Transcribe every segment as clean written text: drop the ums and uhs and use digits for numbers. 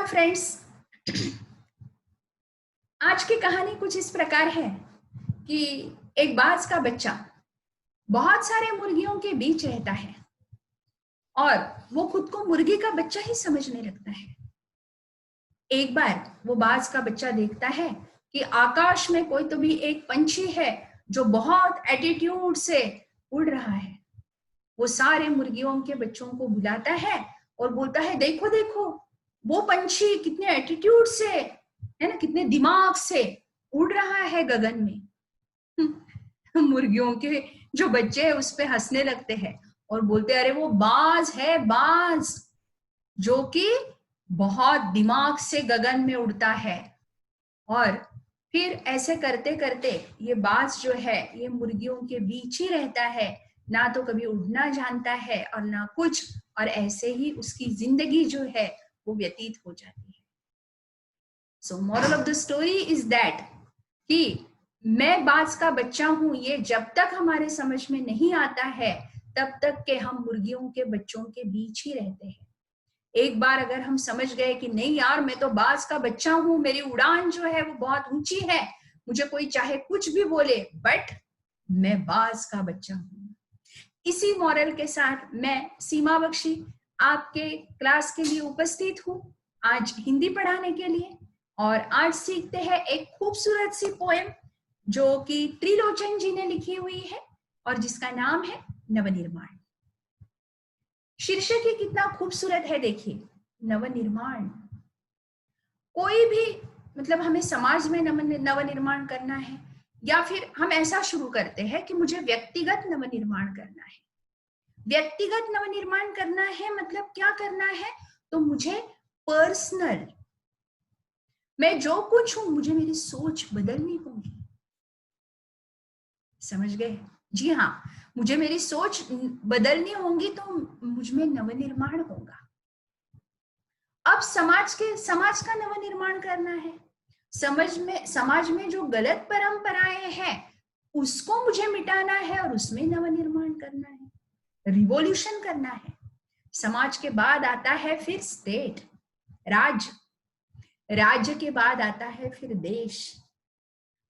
Friends, आज की कहानी कुछ इस प्रकार है कि एक बाज का बच्चा बहुत सारे मुर्गियों के बीच रहता है और वो खुद को मुर्गी का बच्चा ही समझने लगता है। एक बार वो बाज का बच्चा देखता है कि आकाश में कोई तो भी एक पंछी है जो बहुत एटीट्यूड से उड़ रहा है। वो सारे मुर्गियों के बच्चों को बुलाता है और बोलता है, देखो देखो वो पंछी कितने एटीट्यूड से, है ना, कितने दिमाग से उड़ रहा है गगन में। मुर्गियों के जो बच्चे हैं उस पे हंसने लगते हैं और बोलते हैं, अरे वो बाज है, बाज जो कि बहुत दिमाग से गगन में उड़ता है। और फिर ऐसे करते करते ये बाज जो है ये मुर्गियों के बीच ही रहता है, ना तो कभी उड़ना जानता है और ना कुछ, और ऐसे ही उसकी जिंदगी जो है वो व्यतीत हो जाती है। So moral of the story is that कि मैं बाज का बच्चा हूं, ये जब तक हमारे समझ में नहीं आता है तब तक के हम मुर्गियों के बच्चों के बीच ही रहते हैं। एक बार अगर हम समझ गए कि नहीं यार, मैं तो बाज का बच्चा हूं, मेरी उड़ान जो है वो बहुत ऊंची है, मुझे कोई चाहे कुछ भी बोले बट मैं बाज का बच्चा हूं। इसी मॉरल के साथ मैं सीमा बख्शी आपके क्लास के लिए उपस्थित हूं आज हिंदी पढ़ाने के लिए। और आज सीखते हैं एक खूबसूरत सी पोएम जो कि त्रिलोचन जी ने लिखी हुई है और जिसका नाम है नवनिर्माण। शीर्षक ही कितना खूबसूरत है, देखिए, नवनिर्माण। कोई भी मतलब हमें समाज में नवनिर्माण करना है या फिर हम ऐसा शुरू करते हैं कि मुझे व्यक्तिगत नवनिर्माण करना है। व्यक्तिगत नवनिर्माण करना है मतलब क्या करना है, तो मुझे पर्सनल, मैं जो कुछ हूं मुझे मेरी सोच बदलनी होगी। समझ गए? जी हाँ, मुझे मेरी सोच बदलनी होगी तो मुझ में नवनिर्माण होगा। अब समाज का नवनिर्माण करना है। समाज में जो गलत परंपराएं हैं उसको मुझे मिटाना है और उसमें नवनिर्माण करना है, रिवॉल्यूशन करना है। समाज के बाद आता है फिर स्टेट, राज्य के बाद आता है फिर देश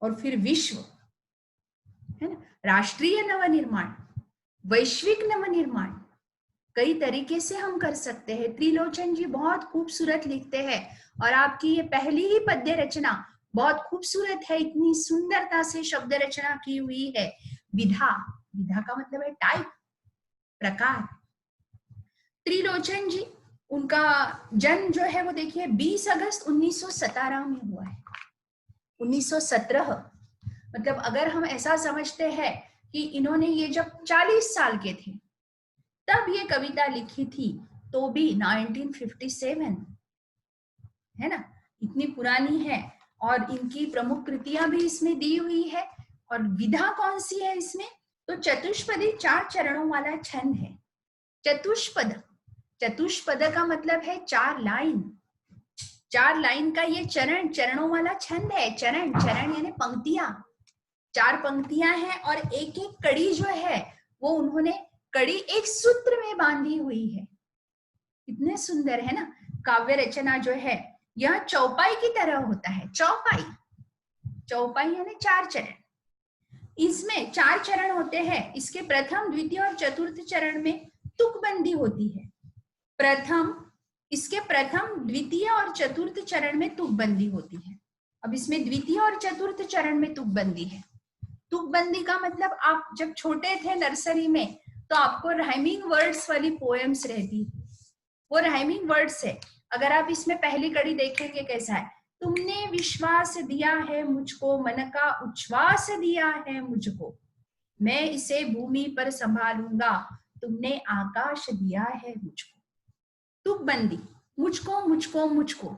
और फिर विश्व, है ना। राष्ट्रीय नवनिर्माण, वैश्विक नवनिर्माण, कई तरीके से हम कर सकते हैं। त्रिलोचन जी बहुत खूबसूरत लिखते हैं और आपकी ये पहली ही पद्य रचना बहुत खूबसूरत है, इतनी सुंदरता से शब्द रचना की हुई है। विधा, विधा का मतलब है टाइप, प्रकार। त्रिलोचन जी, उनका जन्म जो है वो देखिए 20 अगस्त 1917 में हुआ है। 1917 मतलब अगर हम ऐसा समझते हैं कि इन्होंने ये जब 40 साल के थे तब ये कविता लिखी थी, तो भी 1957, है ना, इतनी पुरानी है। और इनकी प्रमुख कृतियां भी इसमें दी हुई है। और विधा कौन सी है इसमें, तो चतुष्पदी 4 चरणों वाला छंद है। चतुष्पद, चतुष्पद का मतलब है 4 लाइन, 4 लाइन का ये चरणों वाला छंद है। चरण यानी पंक्तियां, 4 पंक्तियां हैं और एक एक कड़ी जो है वो उन्होंने कड़ी एक सूत्र में बांधी हुई है। कितने सुंदर है ना। काव्य रचना जो है यह चौपाई की तरह होता है। चौपाई यानी 4 चरण। इसमें 4 चरण होते हैं। इसके प्रथम, द्वितीय और चतुर्थ चरण में तुकबंदी होती है। इसके प्रथम, द्वितीय और चतुर्थ चरण में तुकबंदी होती है। अब इसमें द्वितीय और चतुर्थ चरण में तुकबंदी है। तुकबंदी का मतलब, आप जब छोटे थे नर्सरी में तो आपको राइमिंग वर्ड्स वाली पोएम्स रहती, वो राइमिंग वर्ड्स है। अगर आप इसमें पहली कड़ी देखेंगे कैसा है, तुमने विश्वास दिया है मुझको, मन का उच्छ्वास दिया है मुझको, मैं इसे भूमि पर संभालूंगा, तुमने आकाश दिया है मुझको। तुकबंदी, मुझको मुझको मुझको,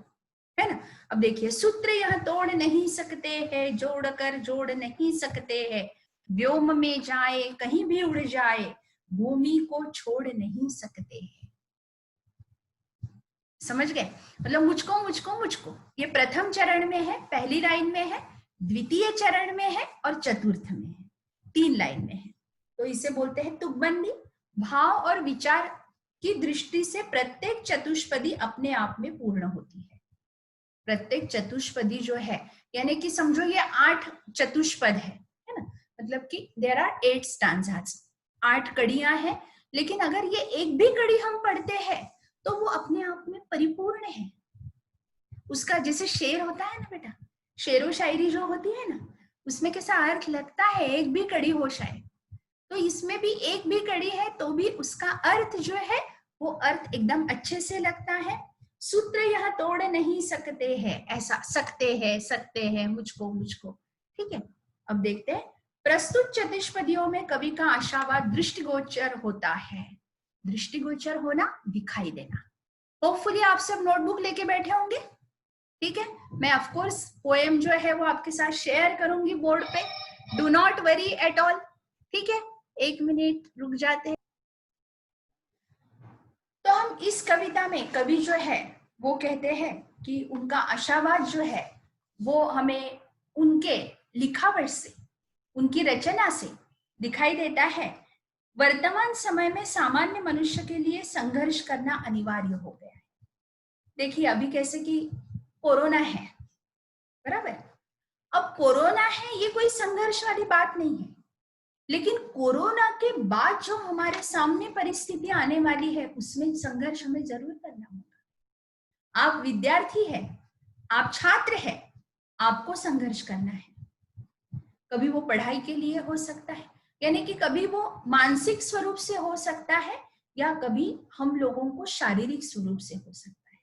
है ना। अब देखिए, सूत्र यह तोड़ नहीं सकते हैं, जोड़ कर जोड़ नहीं सकते हैं, व्योम में जाए कहीं भी उड़ जाए, भूमि को छोड़ नहीं सकते हैं। समझ गए? मतलब मुझको मुझको मुझको, ये प्रथम चरण में है, पहली लाइन में है, द्वितीय चरण में है और चतुर्थ में है, 3 लाइन में है। तो इसे बोलते हैं तुकबंदी। भाव और विचार की दृष्टि से प्रत्येक चतुष्पदी अपने आप में पूर्ण होती है। प्रत्येक चतुष्पदी जो है, यानी कि समझो ये 8 चतुष्पद है ना, मतलब कि देयर आर 8 स्टैंजास, 8 कड़ियां हैं, लेकिन अगर ये एक भी कड़ी हम पढ़ते हैं तो वो अपने आप में परिपूर्ण है। उसका जैसे शेर होता है ना बेटा, शेरो शायरी जो होती है ना, उसमें कैसा अर्थ लगता है, एक भी कड़ी हो शायद, तो इसमें भी एक भी कड़ी है तो भी उसका अर्थ जो है वो अर्थ एकदम अच्छे से लगता है। सूत्र यह तोड़ नहीं सकते हैं, ऐसा सकते हैं मुझको मुझको, ठीक है। अब देखते हैं, प्रस्तुत चतुष्पदियों में कवि का आशावाद दृष्टिगोचर होता है। दृष्टिगोचर होना, दिखाई देना। होपफुली आप सब नोटबुक लेके बैठे होंगे, ठीक है। मैं ऑफ कोर्स पोएम जो है वो आपके साथ शेयर करूंगी बोर्ड पे, do not worry at all, ठीक है। 1 मिनट रुक जाते हैं। तो हम इस कविता में कवि जो है वो कहते हैं कि उनका आशावाद जो है वो हमें उनके लिखावट से, उनकी रचना से दिखाई देता है। वर्तमान समय में सामान्य मनुष्य के लिए संघर्ष करना अनिवार्य हो गया है। देखिए अभी कैसे कि कोरोना है, बराबर। अब कोरोना है, ये कोई संघर्ष वाली बात नहीं है, लेकिन कोरोना के बाद जो हमारे सामने परिस्थितियां आने वाली है उसमें संघर्ष हमें जरूर करना होगा। आप विद्यार्थी है, आप छात्र है, आपको संघर्ष करना है। कभी वो पढ़ाई के लिए हो सकता है, यानी कि कभी वो मानसिक स्वरूप से हो सकता है, या कभी हम लोगों को शारीरिक स्वरूप से हो सकता है,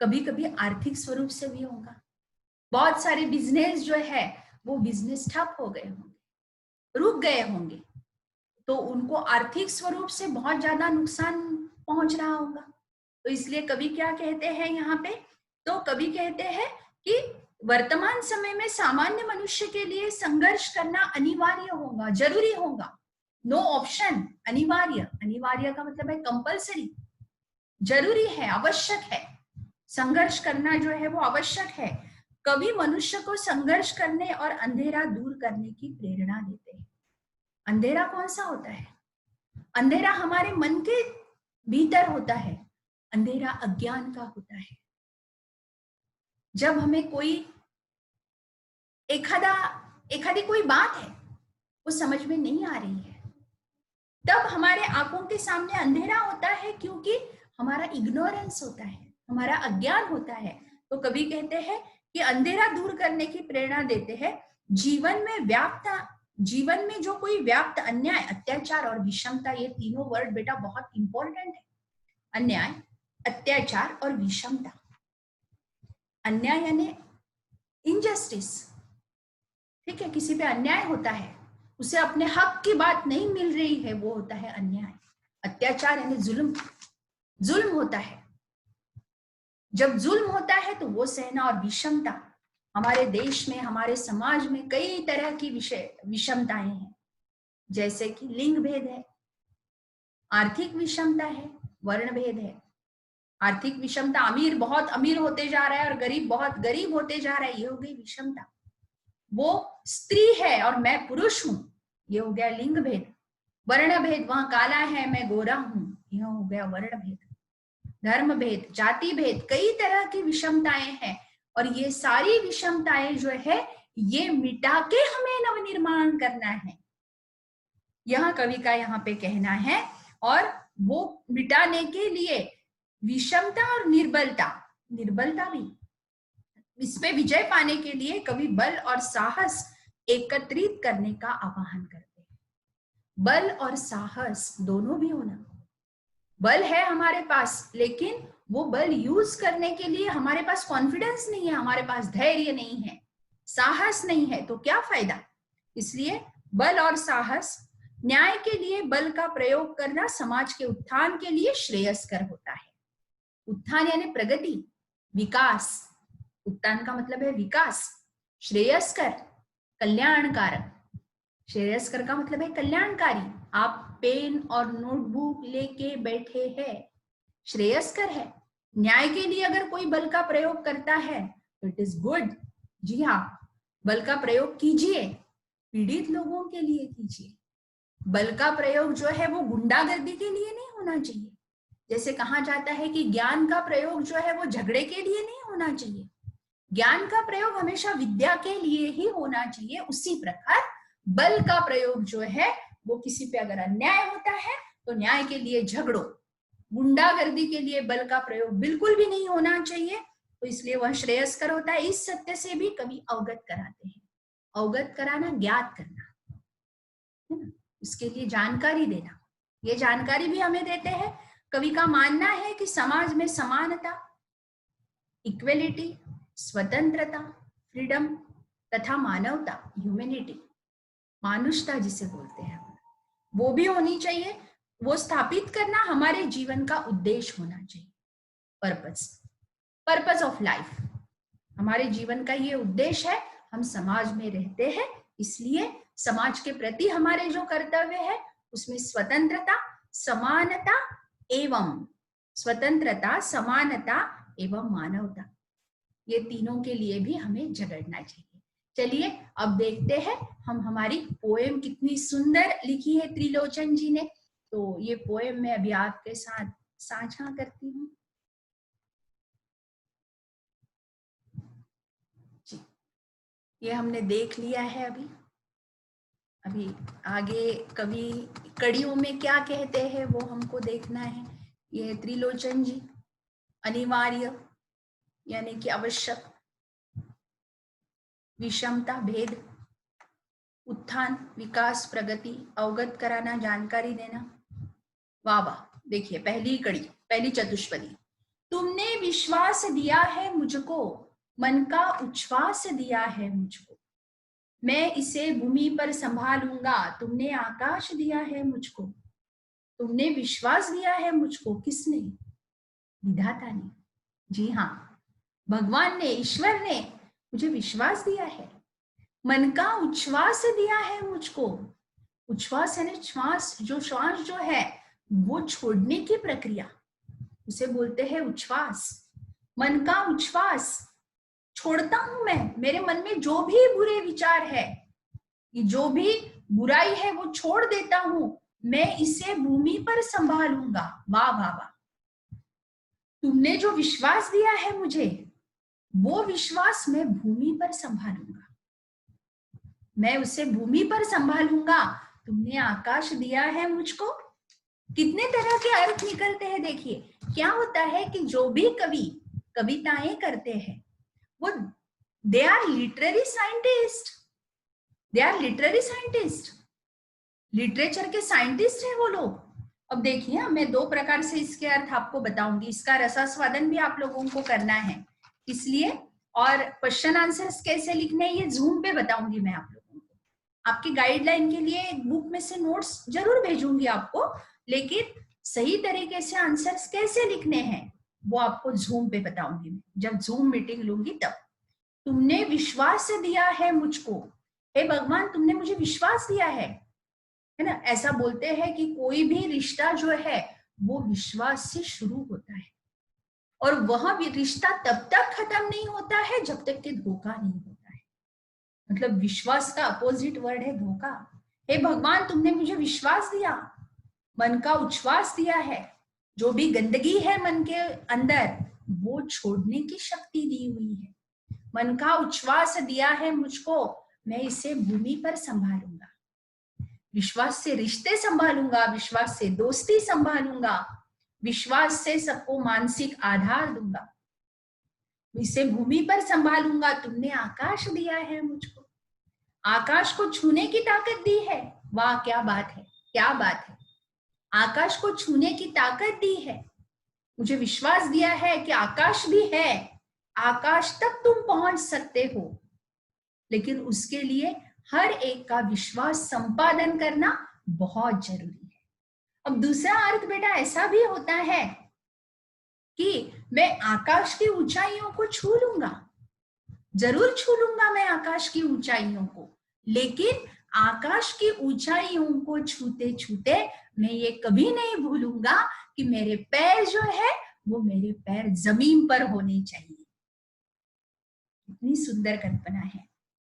कभी कभी आर्थिक स्वरूप से भी होगा। बहुत सारे बिजनेस जो है वो बिजनेस ठप हो गए होंगे, रुक गए होंगे, तो उनको आर्थिक स्वरूप से बहुत ज्यादा नुकसान पहुंच रहा होगा। तो इसलिए कवि क्या कहते हैं यहाँ पे, तो कवि कहते हैं कि वर्तमान समय में सामान्य मनुष्य के लिए संघर्ष करना अनिवार्य होगा, जरूरी होगा, नो ऑप्शन, अनिवार्य। अनिवार्य का मतलब है कंपल्सरी, जरूरी है, आवश्यक है, संघर्ष करना जो है वो आवश्यक है। कवि मनुष्य को संघर्ष करने और अंधेरा दूर करने की प्रेरणा देते हैं। अंधेरा कौन सा होता है? अंधेरा हमारे मन के भीतर होता है, अंधेरा अज्ञान का होता है। जब हमें कोई एखादी कोई बात है वो समझ में नहीं आ रही है, तब हमारे आंखों के सामने अंधेरा होता है, क्योंकि हमारा इग्नोरेंस होता है, हमारा अज्ञान होता है। तो कवि कहते हैं कि अंधेरा दूर करने की प्रेरणा देते हैं। जीवन में जो कोई व्याप्त अन्याय, अत्याचार और विषमता, ये तीनों वर्ड बेटा बहुत इंपॉर्टेंट है। अन्याय, अत्याचार और विषमता। अन्याय यानी इनजस्टिस, ठीक है, किसी पे अन्याय होता है, उसे अपने हक की बात नहीं मिल रही है, वो होता है अन्याय। अत्याचार यानी जुल्म होता है, जब जुल्म होता है तो वो सहना। और विषमता, हमारे देश में, हमारे समाज में कई तरह की विषमताएं हैं, जैसे कि लिंग भेद है, आर्थिक विषमता है, वर्ण भेद है। आर्थिक विषमता, अमीर बहुत अमीर होते जा रहा है और गरीब बहुत गरीब होते जा रहा है, ये हो गई विषमता। वो स्त्री है और मैं पुरुष हूं, ये हो गया लिंग भेद। वर्ण भेद, वहां काला है मैं गोरा हूं, यह हो गया वर्ण भेद। धर्म भेद, जाति भेद, कई तरह की विषमताएं हैं, और ये सारी विषमताएं जो है ये मिटा के हमें नवनिर्माण करना है, यह कवि का यहाँ पे कहना है। और वो मिटाने के लिए विषमता और निर्बलता भी, इस पे विजय पाने के लिए कवि बल और साहस एकत्रित करने का आह्वान करते हैं। बल और साहस दोनों भी होना। बल है हमारे पास, लेकिन वो बल यूज करने के लिए हमारे पास कॉन्फिडेंस नहीं है, हमारे पास धैर्य नहीं है, साहस नहीं है, तो क्या फायदा। इसलिए बल और साहस, न्याय के लिए बल का प्रयोग करना समाज के उत्थान के लिए श्रेयस्कर होता है। उत्थान यानी प्रगति, विकास। उत्थान का मतलब है विकास। श्रेयस्कर, कल्याणकारक। श्रेयस्कर का मतलब है कल्याणकारी। आप पेन और नोटबुक लेके बैठे हैं, श्रेयस्कर है। न्याय के लिए अगर कोई बल का प्रयोग करता है तो इट इज गुड। जी हाँ, बल का प्रयोग कीजिए, पीड़ित लोगों के लिए कीजिए। बल का प्रयोग जो है वो गुंडागर्दी के लिए नहीं होना चाहिए। जैसे कहा जाता है कि ज्ञान का प्रयोग जो है वो झगड़े के लिए नहीं होना चाहिए, ज्ञान का प्रयोग हमेशा विद्या के लिए ही होना चाहिए। उसी प्रकार बल का प्रयोग जो है वो किसी पे अगर अन्याय होता है तो न्याय के लिए झगड़ो, गुंडागर्दी के लिए बल का प्रयोग बिल्कुल भी नहीं होना चाहिए। तो इसलिए वह श्रेयस्कर होता है। इस सत्य से भी कवि अवगत कराते हैं। अवगत कराना, ज्ञात करना है ना, उसके लिए जानकारी देना। ये जानकारी भी हमें देते हैं। कवि का मानना है कि समाज में समानता, इक्वेलिटी, स्वतंत्रता, फ्रीडम तथा मानवता, ह्यूमैनिटी, मानुषता जिसे बोलते हैं, वो भी होनी चाहिए। वो स्थापित करना हमारे जीवन का उद्देश्य होना चाहिए। पर्पस ऑफ लाइफ, हमारे जीवन का ये उद्देश्य है। हम समाज में रहते हैं, इसलिए समाज के प्रति हमारे जो कर्तव्य है उसमें स्वतंत्रता, समानता एवं मानवता, ये तीनों के लिए भी हमें झगड़ना चाहिए। चलिए अब देखते हैं हम हमारी पोएम कितनी सुंदर लिखी है त्रिलोचन जी ने। तो ये पोएम मैं अभी आपके साथ साझा करती हूँ। जी, ये हमने देख लिया है। अभी आगे कवि कड़ियों में क्या कहते हैं वो हमको देखना है। ये त्रिलोचन जी, अनिवार्य यानी कि आवश्यक, विषमता, भेद, उत्थान, विकास, प्रगति, अवगत कराना, जानकारी देना। वाह वाह, देखिए पहली कड़ी, पहली चतुष्पदी। तुमने विश्वास दिया है मुझको, मन का उच्छ्वास दिया है मुझको, मैं इसे भूमि पर संभालूंगा, तुमने आकाश दिया है मुझको। तुमने विश्वास दिया है मुझको, किसने? विधाता ने। जी हाँ, भगवान ने, ईश्वर ने मुझे विश्वास दिया है। मन का उच्छ्वास दिया है मुझको। उच्छ्वास यानी श्वास, जो श्वास जो है वो छोड़ने की प्रक्रिया, उसे बोलते हैं उच्छ्वास। मन का उच्छ्वास, छोड़ता हूं मैं, मेरे मन में जो भी बुरे विचार है, ये जो भी बुराई है वो छोड़ देता हूं, मैं इसे भूमि पर संभालूंगा। वाह वाह वाह, तुमने जो विश्वास दिया है मुझे, वो विश्वास मैं भूमि पर संभालूंगा, मैं उसे भूमि पर संभालूंगा। तुमने आकाश दिया है मुझको। कितने तरह के अर्थ निकलते हैं। देखिए क्या होता है कि जो भी कवि कविताएं करते हैं वो they are literary scientist, literature के साइंटिस्ट हैं वो लोग। अब देखिए मैं दो प्रकार से इसके अर्थ आपको बताऊंगी। इसका रसास्वादन भी आप लोगों को करना है इसलिए, और क्वेश्चन आंसर्स कैसे लिखने ये जूम पे बताऊंगी मैं आप लोगों को। आपकी गाइडलाइन के लिए एक बुक में से नोट्स जरूर भेजूंगी आपको, लेकिन सही तरीके से आंसर्स कैसे लिखने हैं वो आपको जूम पे बताऊंगी मैं, जब जूम मीटिंग लूंगी तब। तुमने विश्वास दिया है मुझको, हे भगवान तुमने मुझे विश्वास दिया है ना। ऐसा बोलते हैं कि कोई भी रिश्ता जो है वो विश्वास से शुरू होता है, और वह भी रिश्ता तब तक खत्म नहीं होता है जब तक कि धोखा नहीं होता है। मतलब विश्वास का अपोजिट वर्ड है धोखा। हे भगवान तुमने मुझे विश्वास दिया, मन का उच्छ्वास दिया है, जो भी गंदगी है मन के अंदर वो छोड़ने की शक्ति दी हुई है। मन का उच्छ्वास दिया है मुझको, मैं इसे भूमि पर संभालूंगा, विश्वास से रिश्ते संभालूंगा, विश्वास से दोस्ती संभालूंगा, विश्वास से सबको मानसिक आधार दूंगा, इसे भूमि पर संभालूंगा। तुमने आकाश दिया है मुझको, आकाश को छूने की ताकत दी है। वाह क्या बात है, क्या बात है। आकाश को छूने की ताकत दी है, मुझे विश्वास दिया है कि आकाश भी है, आकाश तक तुम पहुंच सकते हो, लेकिन उसके लिए हर एक का विश्वास संपादन करना बहुत जरूरी है। अब दूसरा अर्थ बेटा ऐसा भी होता है कि मैं आकाश की ऊंचाइयों को छू लूंगा, जरूर छू लूंगा मैं आकाश की ऊंचाइयों को, लेकिन आकाश की ऊंचाइयों को छूते छूते मैं ये कभी नहीं भूलूंगा कि मेरे पैर जो है वो मेरे पैर जमीन पर होने चाहिए। इतनी सुंदर कल्पना है,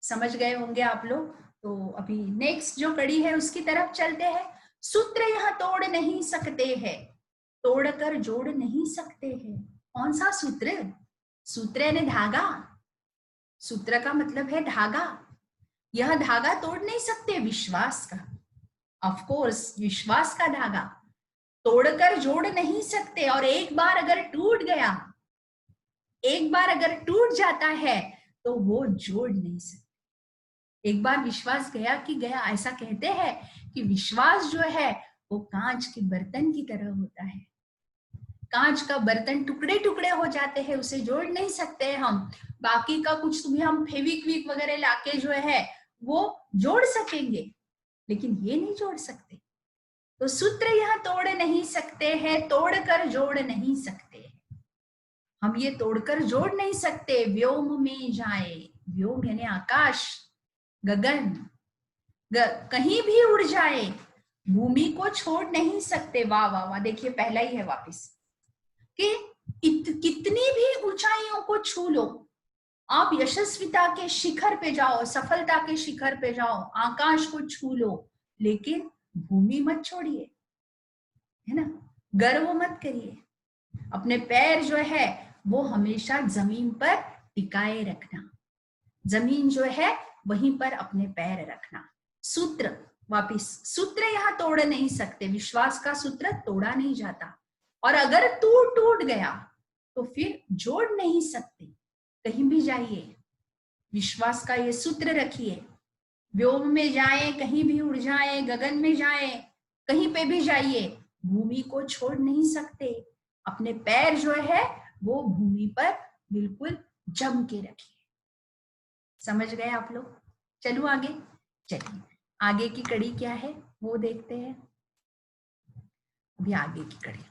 समझ गए होंगे आप लोग। तो अभी नेक्स्ट जो कड़ी है उसकी तरफ चलते हैं। सूत्र यह तोड़ नहीं सकते हैं, तोड़कर जोड़ नहीं सकते हैं। कौन सा सूत्र? सूत्र यानी धागा, सूत्र का मतलब है धागा। यह धागा तोड़ नहीं सकते विश्वास का। ऑफ कोर्स विश्वास का धागा तोड़कर जोड़ नहीं सकते, और एक बार अगर टूट गया, एक बार अगर टूट जाता है तो वो जोड़ नहीं सकते। एक बार विश्वास गया कि गया। ऐसा कहते हैं कि विश्वास जो है वो कांच के बर्तन की तरह होता है। कांच का बर्तन टुकड़े टुकड़े हो जाते हैं, उसे जोड़ नहीं सकते हम। बाकी का कुछ भी हम फेविक्विक वगैरह लाके जो है वो जोड़ सकेंगे, लेकिन ये नहीं जोड़ सकते। तो सूत्र यह तोड़ नहीं सकते हैं, तोड़कर जोड़ नहीं सकते। हम ये तोड़कर जोड़ नहीं सकते। व्योम में जाए, व्योम यानी आकाश, गगन, कहीं भी उड़ जाए, भूमि को छोड़ नहीं सकते। वाह वाह वाह, देखिए पहला ही है वापस कि कितनी भी ऊंचाइयों को छू लो, आप यशस्विता के शिखर पे जाओ, सफलता के शिखर पे जाओ, आकाश को छू लो, लेकिन भूमि मत छोड़िए, है ना। गर्व मत करिए। अपने पैर जो है वो हमेशा जमीन पर टिकाए रखना। जमीन जो है वहीं पर अपने पैर रखना। सूत्र, वापिस सूत्र यहाँ तोड़ नहीं सकते। विश्वास का सूत्र तोड़ा नहीं जाता, और अगर टूट गया तो फिर जोड़ नहीं सकते। कहीं भी जाइए, विश्वास का ये सूत्र रखिए। व्योम में जाए, कहीं भी उड़ जाए, गगन में जाए, कहीं पे भी जाइए, भूमि को छोड़ नहीं सकते। अपने पैर जो है वो भूमि पर बिल्कुल जम के रखिए। समझ गए आप लोग? चलो आगे। चलिए आगे की कड़ी क्या है वो देखते हैं। अभी आगे की कड़ी,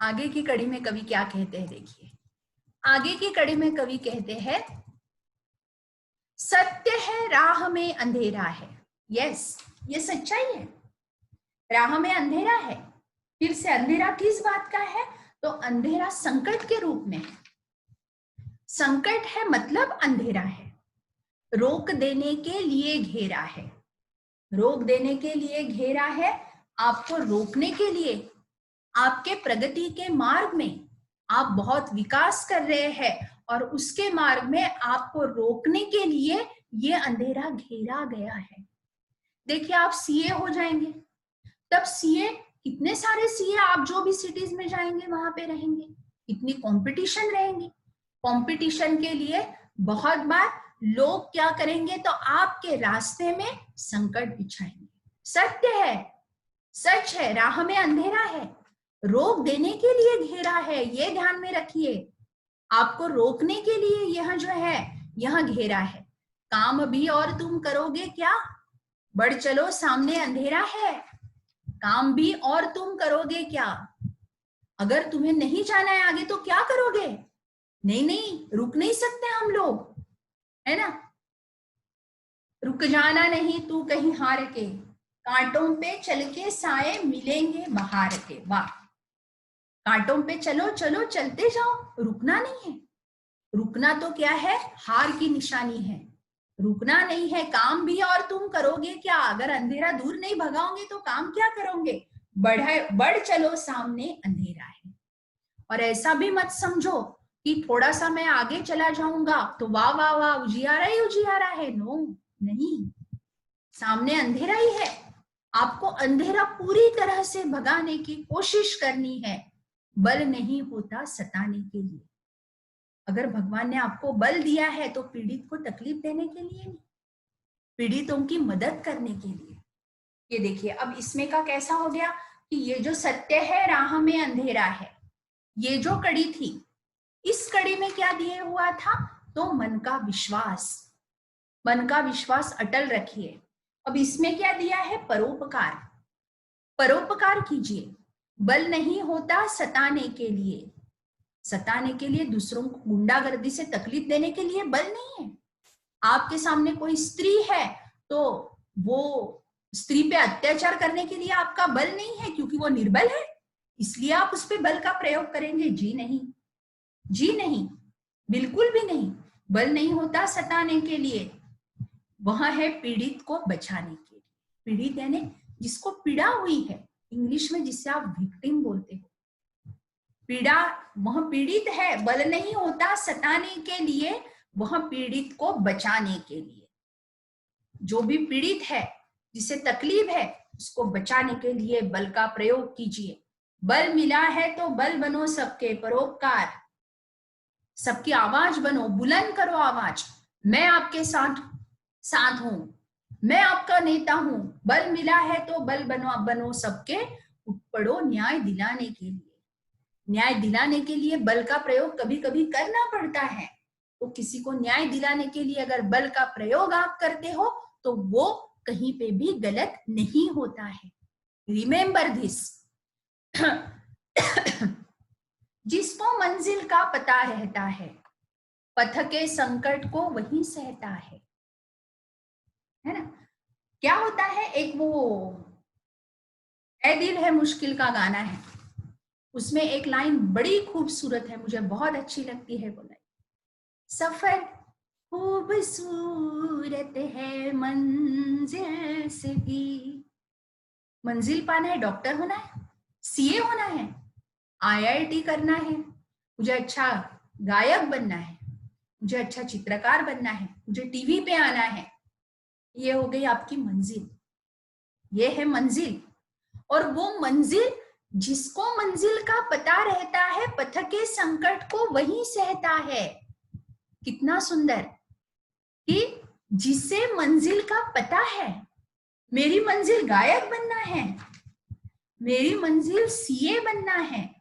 आगे की कड़ी में कवि क्या कहते हैं, देखिए। आगे की कड़ी में कवि कहते हैं, सत्य है राह में अंधेरा है। यस, ये सच्चाई है। राह में अंधेरा है। फिर से अंधेरा किस बात का है? तो अंधेरा संकट के रूप में है। संकट है मतलब अंधेरा है। रोक देने के लिए घेरा है। रोक देने के लिए घेरा है, आपको रोकने के लिए। आपके प्रगति के मार्ग में आप बहुत विकास कर रहे हैं, और उसके मार्ग में आपको रोकने के लिए ये अंधेरा घेरा गया है। देखिए आप सीए हो जाएंगे, तब सीए, कितने सारे सीए आप जो भी सिटीज में जाएंगे वहां पे रहेंगे, इतनी कंपटीशन रहेंगी। कंपटीशन के लिए बहुत बार लोग क्या करेंगे, तो आपके रास्ते में संकट बिछाएंगे। सत्य है, सच है, राह में अंधेरा है, रोक देने के लिए घेरा है, ये ध्यान में रखिए। आपको रोकने के लिए यह जो है यह घेरा है। काम भी और तुम करोगे क्या, बढ़ चलो सामने अंधेरा है। काम भी और तुम करोगे क्या, अगर तुम्हें नहीं जाना है आगे तो क्या करोगे? नहीं, रुक नहीं सकते हम लोग, है ना। रुक जाना नहीं तू कहीं हार के, कांटों पे चल के साए मिलेंगे बहार के। वाह, कांटों पे चलो चलो चलते जाओ, रुकना नहीं है। रुकना तो क्या है, हार की निशानी है। रुकना नहीं है। काम भी और तुम करोगे क्या, अगर अंधेरा दूर नहीं भगाओगे तो काम क्या करोगे? बढ़ चलो सामने अंधेरा है। और ऐसा भी मत समझो कि थोड़ा सा मैं आगे चला जाऊंगा तो वाह वाह वाह उजियारा ही उजियारा है। नो, नहीं, सामने अंधेरा ही है। आपको अंधेरा पूरी तरह से भगाने की कोशिश करनी है। बल नहीं होता सताने के लिए। अगर भगवान ने आपको बल दिया है तो पीड़ित को तकलीफ देने के लिए नहीं, पीड़ितों की मदद करने के लिए। ये देखिए अब इसमें का कैसा हो गया कि ये जो सत्य है राह में अंधेरा है, ये जो कड़ी थी, इस कड़ी में क्या दिए हुआ था, तो मन का विश्वास। मन का विश्वास अटल रखिए। अब इसमें क्या दिया है, परोपकार। परोपकार कीजिए। बल नहीं होता सताने के लिए। सताने के लिए, दूसरों को गुंडागर्दी से तकलीफ देने के लिए बल नहीं है। आपके सामने कोई स्त्री है तो वो स्त्री पे अत्याचार करने के लिए आपका बल नहीं है, क्योंकि वो निर्बल है इसलिए आप उस पर बल का प्रयोग करेंगे? जी नहीं, जी नहीं, बिल्कुल भी नहीं। बल नहीं होता सताने के लिए, वह है पीड़ित को बचाने के लिए। पीड़ित यानी जिसको पीड़ा हुई है, इंग्लिश में जिसे आप विक्टिम बोलते हो। पीड़ा, वह पीड़ित है, बल नहीं होता सताने के लिए, वह पीड़ित को बचाने के लिए, जो भी पीड़ित है, जिसे तकलीफ है, उसको बचाने के लिए बल का प्रयोग कीजिए। बल मिला है तो बल बनो सबके परोपकार, सबकी आवाज बनो, बुलंद करो आवाज, मैं आपके साथ साथ हूं, मैं आपका नेता हूं। बल मिला है तो बल बनो सबके पड़ो न्याय दिलाने के लिए। न्याय दिलाने के लिए बल का प्रयोग कभी कभी करना पड़ता है। तो किसी को न्याय दिलाने के लिए अगर बल का प्रयोग आप करते हो तो वो कहीं पे भी गलत नहीं होता है। Remember this. जिसको मंजिल का पता रहता है, पथ के संकट को वही सहता है ना। क्या होता है, एक वो ए दिल है मुश्किल का गाना है, उसमें एक लाइन बड़ी खूबसूरत है, मुझे बहुत अच्छी लगती है वो लाइन। सफर खूबसूरत है मंजिल से भी। मंजिल पाना है, डॉक्टर होना है, सीए होना है, आईआईटी करना है, मुझे अच्छा गायक बनना है, मुझे अच्छा चित्रकार बनना है, मुझे टीवी पे आना है। ये हो गई आपकी मंजिल, ये है मंजिल। और वो मंजिल, जिसको मंजिल का पता रहता है, पथ के संकट को वही सहता है। कितना सुंदर कि जिसे मंजिल का पता है, मेरी मंजिल गायक बनना है, मेरी मंजिल सीए बनना है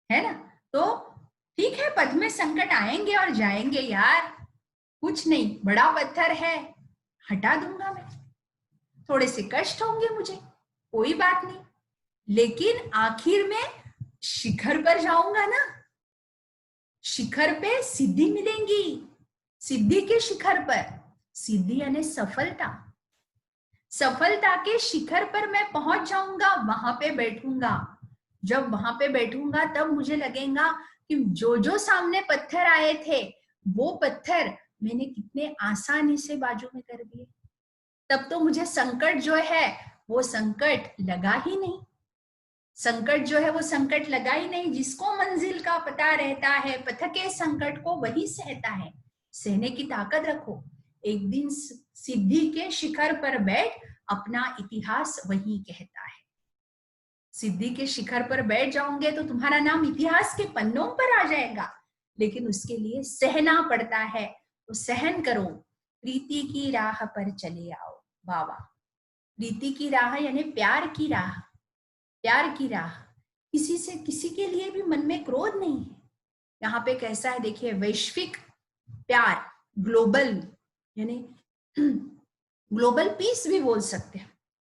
ना। तो ठीक है, पथ में संकट आएंगे और जाएंगे यार, कुछ नहीं, बड़ा पत्थर है, हटा दूंगा मैं, थोड़े से कष्ट होंगे मुझे, कोई बात नहीं, लेकिन आखिर में शिखर पर जाऊंगा ना। शिखर पे सिद्धि मिलेंगी, सिद्धि के शिखर पर, सिद्धि यानी सफलता, सफलता के शिखर पर मैं पहुंच जाऊंगा, वहां पे बैठूंगा। जब वहां पे बैठूंगा तब मुझे लगेगा कि जो जो सामने पत्थर आए थे, वो पत्थर मैंने कितने आसानी से बाजू में कर दिए। तब तो मुझे संकट जो है वो संकट लगा ही नहीं, संकट जो है वो संकट लगा ही नहीं। जिसको मंजिल का पता रहता है, पथ के संकट को वही सहता है। सहने की ताकत रखो, एक दिन सिद्धि के शिखर पर बैठ, अपना इतिहास वही कहता है। सिद्धि के शिखर पर बैठ जाओगे तो तुम्हारा नाम इतिहास के पन्नों पर आ जाएगा, लेकिन उसके लिए सहना पड़ता है, तो सहन करो। प्रीति की राह पर चले आओ बाबा। प्रीति की राह यानी प्यार की राह, प्यार की राह। किसी से, किसी के लिए भी मन में क्रोध नहीं है। यहाँ पे कैसा है देखिए, वैश्विक प्यार, ग्लोबल यानी ग्लोबल पीस भी बोल सकते हैं।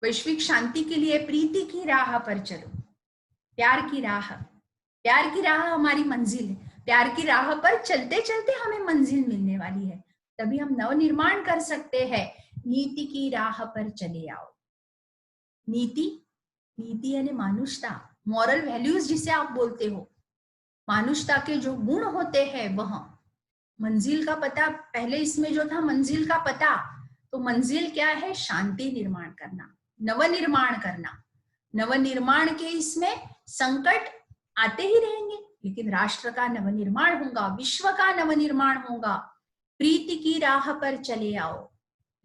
वैश्विक शांति के लिए प्रीति की राह पर चलो, प्यार की राह, प्यार की राह हमारी मंजिल है। प्यार की राह पर चलते चलते हमें मंजिल मिलने वाली है, तभी हम नव निर्माण कर सकते हैं। नीति की राह पर चले आओ। नीति, नीति यानी मानुषता, मॉरल वैल्यूज जिसे आप बोलते हो, मानुषता के जो गुण होते हैं वह। मंजिल का पता, पहले इसमें जो था मंजिल का पता, तो मंजिल क्या है, शांति निर्माण करना, नवनिर्माण करना। नवनिर्माण के इसमें संकट आते ही रहेंगे, लेकिन राष्ट्र का नवनिर्माण होगा, विश्व का नवनिर्माण होगा। प्रीति की राह पर चले आओ।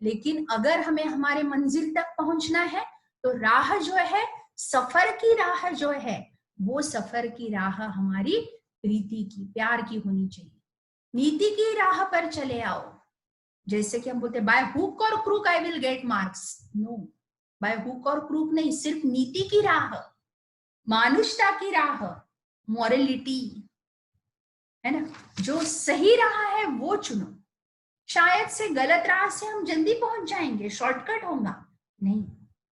लेकिन अगर हमें हमारे मंजिल तक पहुंचना है तो राह जो है, सफर की राह जो है, वो सफर की राह हमारी प्रीति की, प्यार की होनी चाहिए। नीति की राह पर चले आओ। जैसे कि हम बोलते हैं by hook or crook I will get marks, no, by hook or crook नहीं, सिर्फ नीति की राह, मानुषता की राह, मॉरलिटी है ना, जो सही राह है वो चुनो। शायद से गलत राह से हम जल्दी पहुंच जाएंगे, शॉर्टकट होगा, नहीं,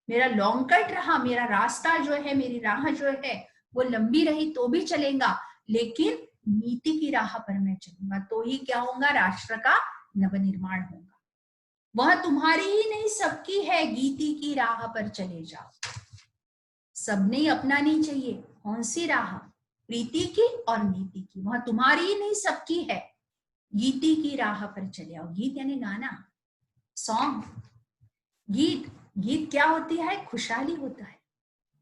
मेरा लॉन्ग कट रहा, मेरा रास्ता जो है, मेरी राह जो है वो लंबी रही तो भी चलेगा, लेकिन नीति की राह पर मैं चलूंगा, तो ही क्या होगा, राष्ट्र का नवनिर्माण होगा। वह तुम्हारी ही नहीं सबकी है, गीति की राह पर चले जाओ। सबने अपनानी चाहिए कौन सी राह, प्रीति की और नीति की, वह तुम्हारी ही नहीं सबकी है, गीति की राह पर चले आओ। गीत यानी गाना, सॉन्ग, गीत, गीत क्या होती है, खुशहाली होता है।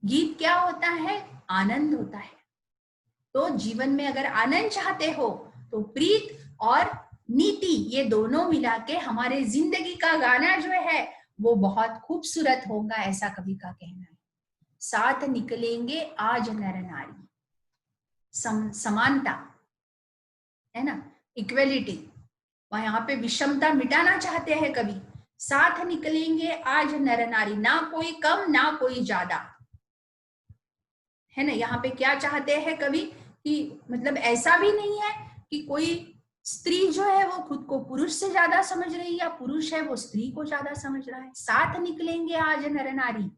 गीत क्या होता है, आनंद होता है। तो जीवन में अगर आनंद चाहते हो तो प्रीत और नीति, ये दोनों मिला के हमारे जिंदगी का गाना जो है वो बहुत खूबसूरत होगा, ऐसा कवि का कहना है। साथ निकलेंगे आज नर नारी, समानता है ना, इक्वेलिटी, यहाँ पे विषमता मिटाना चाहते हैं कवि। साथ निकलेंगे आज नर नारी, ना कोई कम ना कोई ज्यादा, है ना। यहाँ पे क्या चाहते हैं कवि कि मतलब ऐसा भी नहीं है कि कोई स्त्री जो है वो खुद को पुरुष से ज्यादा समझ रही है या पुरुष है वो स्त्री को ज्यादा समझ रहा है। साथ निकलेंगे आज नर नारी,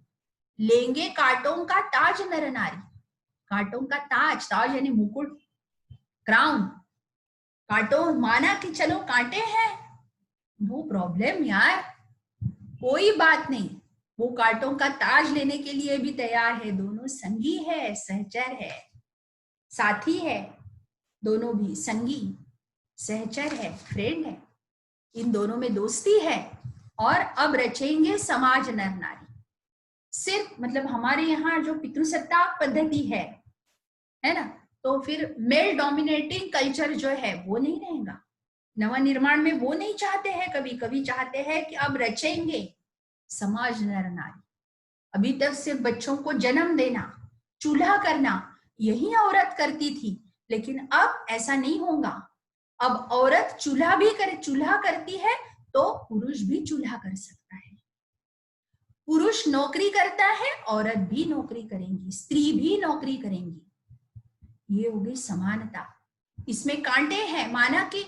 लेंगे कांटों का ताज नर नारी। कांटों का ताज, ताज यानी मुकुट, क्राउन। कांटों माना कि चलो कांटे हैं, वो प्रॉब्लम यार, कोई बात नहीं, वो कांटों का ताज लेने के लिए भी तैयार है। दोनों संगी है, सहचर है, साथी है, दोनों भी संगी सहचर है, फ्रेंड है, इन दोनों में दोस्ती है। और अब रचेंगे समाज नर नारी। सिर्फ मतलब हमारे यहाँ जो पितृसत्ताक पद्धति है ना, तो फिर मेल डोमिनेटिंग कल्चर जो है वो नहीं रहेगा। नवनिर्माण में वो नहीं चाहते हैं कभी, कभी चाहते हैं कि अब रचेंगे समाज नर नारी। अभी तक सिर्फ बच्चों को जन्म देना, चूल्हा करना यही औरत करती थी, लेकिन अब ऐसा नहीं होगा। अब औरत चूल्हा करती है तो पुरुष भी चूल्हा कर सकता है। पुरुष नौकरी करता है, औरत भी नौकरी करेंगी, स्त्री भी नौकरी करेंगी। ये हो गई समानता। इसमें कांटे हैं, माना कि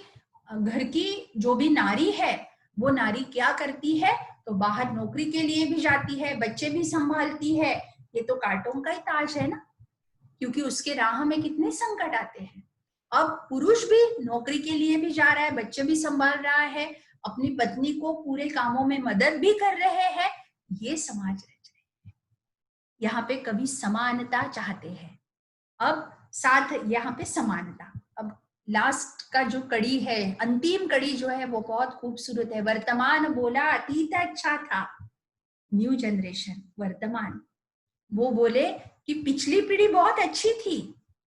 घर की जो भी नारी है वो नारी क्या करती है, तो बाहर नौकरी के लिए भी जाती है, बच्चे भी संभालती है। ये तो कांटों का ही ताज है ना, क्योंकि उसके राह में कितने संकट आते हैं। अब पुरुष भी नौकरी के लिए भी जा रहा है, बच्चे भी संभाल रहा है, अपनी पत्नी को पूरे कामों में मदद भी कर रहे हैं। ये समाज रच रहे हैं। यहाँ पे कभी समानता चाहते हैं। अब साथ यहाँ पे समानता। अब लास्ट का जो कड़ी है, अंतिम कड़ी जो है वो बहुत खूबसूरत है। वर्तमान बोला अतीत अच्छा था, न्यू जनरेशन वर्तमान, वो बोले कि पिछली पीढ़ी बहुत अच्छी थी,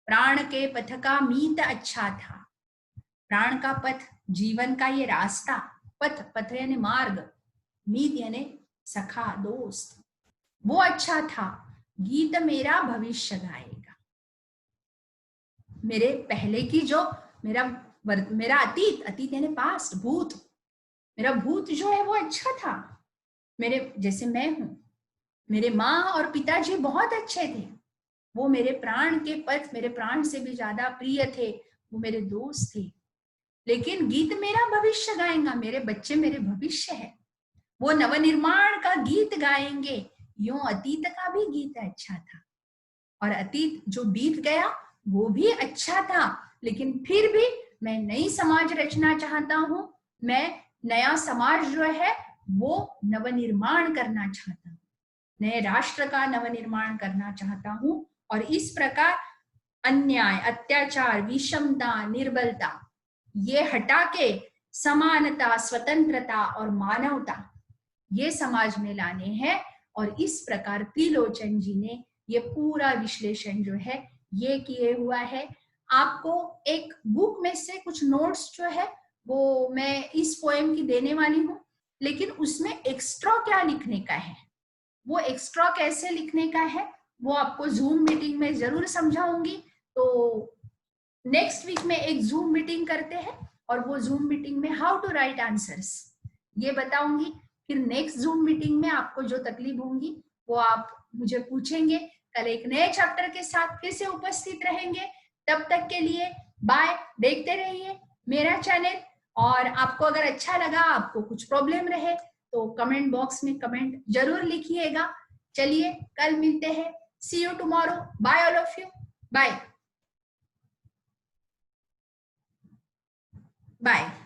प्राण के पथ का मीत अच्छा था। प्राण का पथ, जीवन का ये रास्ता, पथ यानी मार्ग, मीत यानी सखा दोस्त, वो अच्छा था। गीत मेरा भविष्य गाएगा। मेरे पहले की जो मेरा अतीत यानी पास्ट, भूत, मेरा भूत जो है वो अच्छा था। मेरे जैसे मैं हूं, मेरे माँ और पिताजी बहुत अच्छे थे, वो मेरे प्राण के पथ, मेरे प्राण से भी ज्यादा प्रिय थे, वो मेरे दोस्त थे। लेकिन गीत मेरा भविष्य गाएगा, मेरे बच्चे मेरे भविष्य है, वो नवनिर्माण का गीत गाएंगे। यूं अतीत का भी गीत अच्छा था, और अतीत जो बीत गया वो भी अच्छा था, लेकिन फिर भी मैं नई समाज रचना चाहता हूं। मैं नया समाज जो है वो नवनिर्माण करना चाहता हूं, नए राष्ट्र का नवनिर्माण करना चाहता हूं। और इस प्रकार अन्याय, अत्याचार, विषमता, निर्बलता ये हटा के समानता, स्वतंत्रता और मानवता ये समाज में लाने हैं। और इस प्रकार त्रिलोचन जी ने ये पूरा विश्लेषण जो है ये किए हुआ है। आपको एक बुक में से कुछ नोट्स जो है वो मैं इस पोएम की देने वाली हूँ, लेकिन उसमें एक्स्ट्रा क्या लिखने का है, वो एक्स्ट्रा कैसे लिखने का है वो आपको जूम मीटिंग में जरूर समझाऊंगी। तो नेक्स्ट वीक में एक जूम मीटिंग करते हैं, और वो जूम मीटिंग में हाउ टू राइट आंसर्स ये बताऊंगी। फिर नेक्स्ट जूम मीटिंग में आपको जो तकलीफ होंगी वो आप मुझे पूछेंगे। कल एक नए चैप्टर के साथ फिर से उपस्थित रहेंगे। तब तक के लिए बाय। देखते रहिए मेरा चैनल, और आपको अगर अच्छा लगा, आपको कुछ प्रॉब्लम रहे तो कमेंट बॉक्स में कमेंट जरूर लिखिएगा। चलिए कल मिलते हैं। See you tomorrow. Bye all of you. Bye bye.